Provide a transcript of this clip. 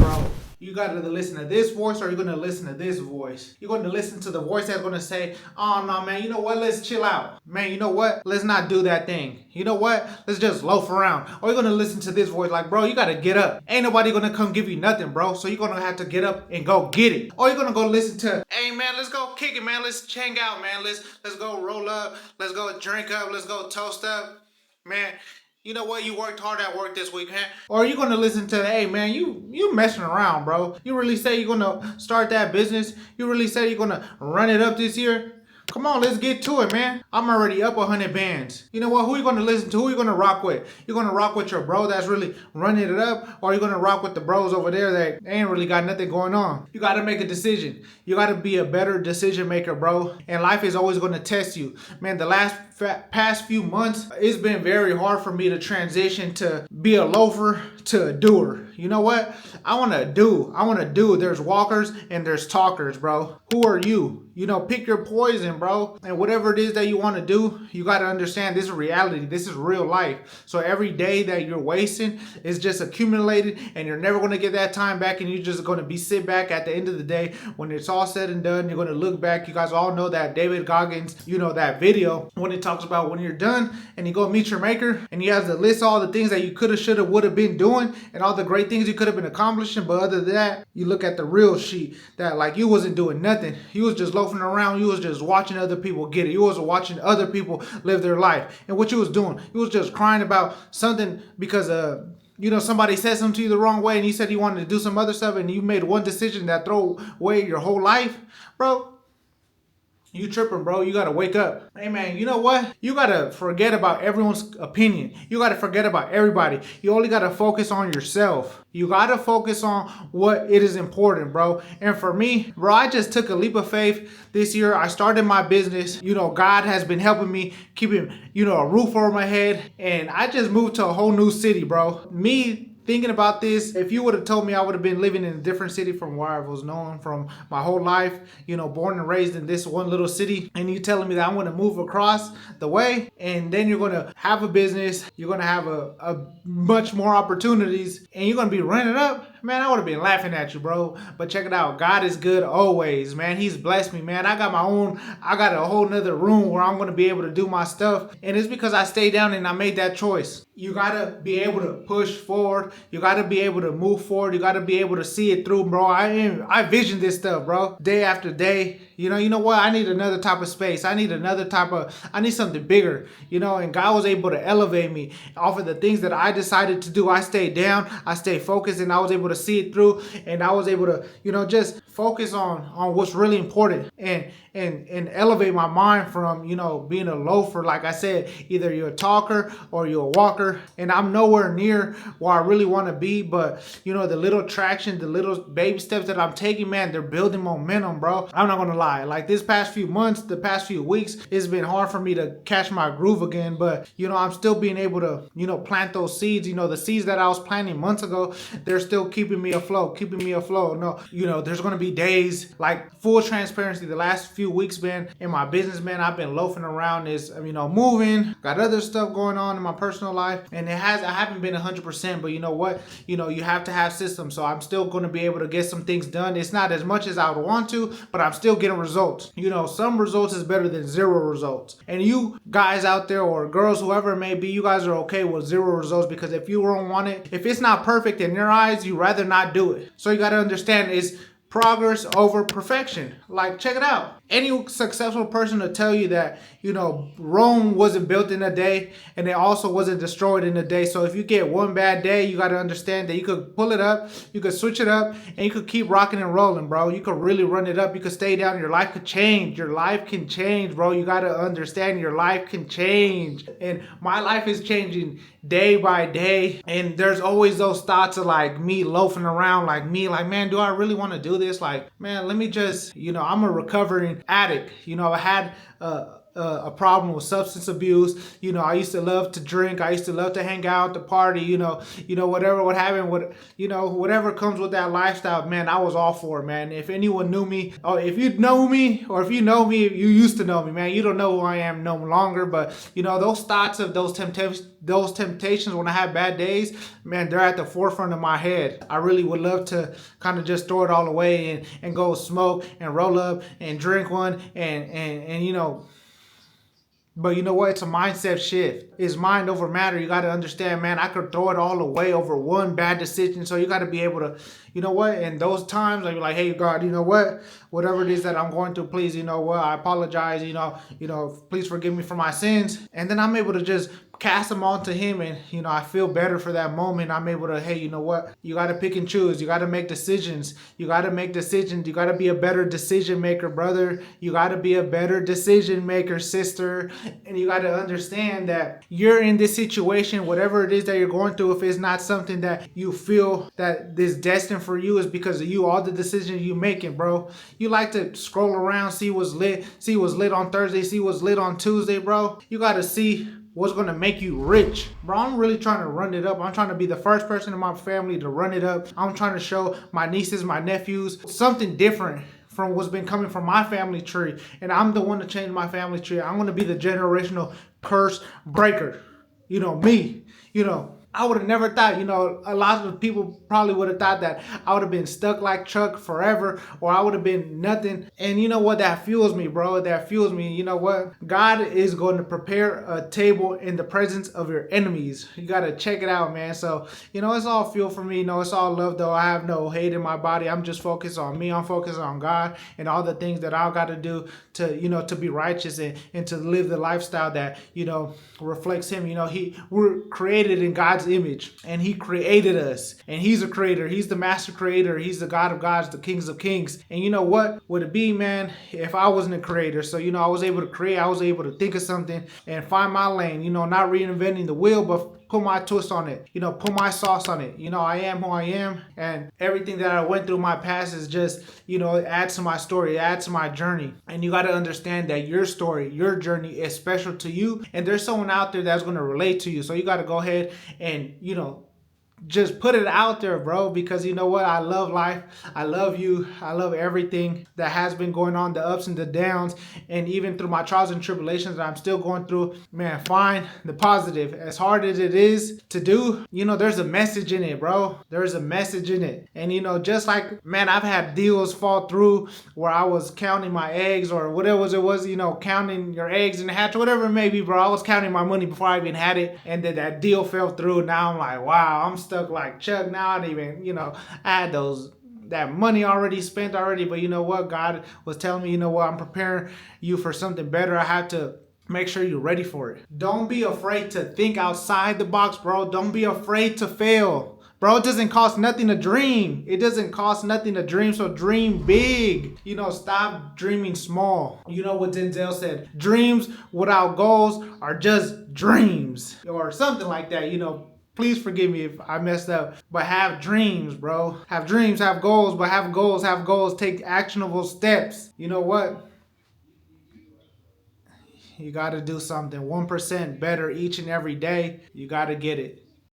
bro. You got to listen to this voice or you're going to listen to this voice. You're going to listen to the voice that's going to say, oh, no, man, you know what? Let's chill out. Man, you know what? Let's not do that thing. You know what? Let's just loaf around. Or you're going to listen to this voice like, bro, you got to get up. Ain't nobody going to come give you nothing, bro. So you're going to have to get up and go get it. Or you're going to go listen to, hey, man, let's go kick it, man. Let's hang out, man. Let's go roll up. Let's go drink up. Let's go toast up. Man, you know what? You worked hard at work this week, man. Or you're gonna listen to, hey man, you messing around, bro. You really say you're gonna start that business? You really say you're gonna run it up this year? Come on, let's get to it, man. I'm already up 100 bands. You know what? Who you gonna listen to? Who you gonna rock with? You gonna rock with your bro that's really running it up, or you gonna rock with the bros over there that ain't really got nothing going on? You gotta make a decision. You gotta be a better decision maker, bro. And life is always gonna test you, man. The past few months, it's been very hard for me to transition to be a loafer to a doer. You know what? I want to do. There's walkers and there's talkers, bro. Who are you? You know, pick your poison, bro. And whatever it is that you want to do, you got to understand this is reality. This is real life. So every day that you're wasting is just accumulated and you're never going to get that time back, and you're just going to be sit back at the end of the day when it's all said and done. You're going to look back. You guys all know that David Goggins, you know, that video when it talks about when you're done and you go meet your maker and you have to list all the things that you could have, should have, would have been doing and all the great things you could have been accomplishing. But other than that, you look at the real sheet that like you wasn't doing nothing. You was just loafing around. You was just watching other people get it. You was watching other people live their life. And what you was doing, you was just crying about something because you know, somebody said something to you the wrong way and you said you wanted to do some other stuff and you made one decision that throw away your whole life, bro. You tripping, bro. You gotta wake up. Hey, man, you know what? You gotta forget about everyone's opinion. You gotta forget about everybody. You only gotta focus on yourself. You gotta focus on what it is important, bro. And for me, bro, I just took a leap of faith this year. I started my business. You know, God has been helping me, keeping, you know, a roof over my head. And I just moved to a whole new city, bro. Me thinking about this, if you would have told me I would have been living in a different city from where I was known from my whole life, you know, born and raised in this one little city, and you telling me that I'm going to move across the way and then you're going to have a business, you're going to have a much more opportunities, and you're going to be renting up, man, I would have been laughing at you, bro. But check it out. God is good always, man. He's blessed me, man. I got a whole nother room where I'm going to be able to do my stuff. And it's because I stayed down and I made that choice. You got to be able to push forward. You got to be able to move forward. You got to be able to see it through, bro. I vision this stuff, bro. Day after day. You know what? I need another type of space. I need something bigger, you know, and God was able to elevate me off of the things that I decided to do. I stayed down, I stayed focused, and I was able to see it through, and I was able to, you know, just focus on what's really important and elevate my mind from, you know, being a loafer. Like I said, either you're a talker or you're a walker, and I'm nowhere near where I really want to be, but you know, the little traction, the little baby steps that I'm taking, man, they're building momentum, bro. I'm not gonna lie. Like this past few months, the past few weeks, it's been hard for me to catch my groove again, but you know, I'm still being able to, you know, plant those seeds. You know, the seeds that I was planting months ago, they're still keeping me afloat. No, you know, there's gonna be days, like full transparency, the last few weeks, man, in my business, man, I've been loafing around this, you know, moving, got other stuff going on in my personal life, and I haven't been 100%, but you know what, you know, you have to have systems, so I'm still going to be able to get some things done. It's not as much as I would want to, but I'm still getting results. You know, some results is better than zero results. And you guys out there, or girls, whoever it may be, you guys are okay with zero results, because if you don't want it, if it's not perfect in your eyes, you rather not do it. So you got to understand, it's progress over perfection. Like, check it out. Any successful person will tell you that, you know, Rome wasn't built in a day, and it also wasn't destroyed in a day. So if you get one bad day, you got to understand that you could pull it up, you could switch it up, and you could keep rocking and rolling, bro. You could really run it up. You could stay down. Your life could change. Your life can change, bro. You got to understand your life can change. And my life is changing day by day. And there's always those thoughts of like me loafing around, like man, do I really want to do this? Like, man, let me just, you know, I'm a recovering addict. You know, I had a problem with substance abuse. I used to love to drink. I used to love to hang out, to party. Whatever would happen, whatever comes with that lifestyle, man, I was all for it, man. If anyone knew me, or if you know me, or if you know me, you used to know me, man. You don't know who I am no longer, but those thoughts of those temptations when I have bad days, man, they're at the forefront of my head. I really would love to kind of just throw it all away and go smoke and roll up and drink one and but you know what? It's a mindset shift. It's mind over matter. You got to understand, man, I could throw it all away over one bad decision. So you got to be able to, in those times, I'd be like, hey, God, you know what? Whatever it is that I'm going through, please, I apologize, please forgive me for my sins. And then I'm able to just cast them on to him, and I feel better for that moment. I'm able to, hey, you know what, you got to pick and choose. You got to make decisions. You got to be a better decision maker, brother. You got to be a better decision maker, sister. And you got to understand that you're in this situation, whatever it is that you're going through, if it's not something that you feel that is destined for you, is because of you, all the decisions you making, bro. You like to scroll around, see what's lit on Thursday, see what's lit on Tuesday, bro. You got to see what's going to make you rich. Bro, I'm really trying to run it up. I'm trying to be the first person in my family to run it up. I'm trying to show my nieces, my nephews, something different from what's been coming from my family tree. And I'm the one to change my family tree. I'm going to be the generational curse breaker. Me. I would have never thought, a lot of people probably would have thought that I would have been stuck like Chuck forever, or I would have been nothing. And you know what? That fuels me, bro. That fuels me. You know what? God is going to prepare a table in the presence of your enemies. You got to check it out, man. So, it's all fuel for me. It's all love, though. I have no hate in my body. I'm just focused on me. I'm focused on God and all the things that I've got to do to, to be righteous and to live the lifestyle that, reflects him. We're created in God's image, and he created us, and he's a creator. He's the master creator. He's the God of gods, the kings of kings. And you know what would it be, man, if I wasn't a creator? So I was able to create, I was able to think of something and find my lane, not reinventing the wheel, but put my twist on it, put my sauce on it. I am who I am, and everything that I went through in my past is just, it adds to my story, it adds to my journey. And you got to understand that your story, your journey is special to you, and there's someone out there that's going to relate to you. So you got to go ahead and, just put it out there, bro, because you know what? I love life. I love you. I love everything that has been going on, the ups and the downs, and even through my trials and tribulations that I'm still going through. Man, find the positive. As hard as it is to do, there's a message in it, bro. There's a message in it. And, just like, man, I've had deals fall through where I was counting my eggs or whatever it was, counting your eggs in the hatch, whatever it may be, bro. I was counting my money before I even had it, and then that deal fell through. Now I'm like, wow, I'm stuck like Chuck now. I didn't even, I had that money already spent already, but you know what? God was telling me, I'm preparing you for something better. I have to make sure you're ready for it. Don't be afraid to think outside the box, bro. Don't be afraid to fail. Bro, it doesn't cost nothing to dream. It doesn't cost nothing to dream, so dream big. Stop dreaming small. You know what Denzel said? Dreams without goals are just dreams, or something like that, Please forgive me if I messed up, but have dreams, bro. Have dreams, have goals, but have goals. Take actionable steps. You know what? You got to do something 1% better each and every day. You got to get it.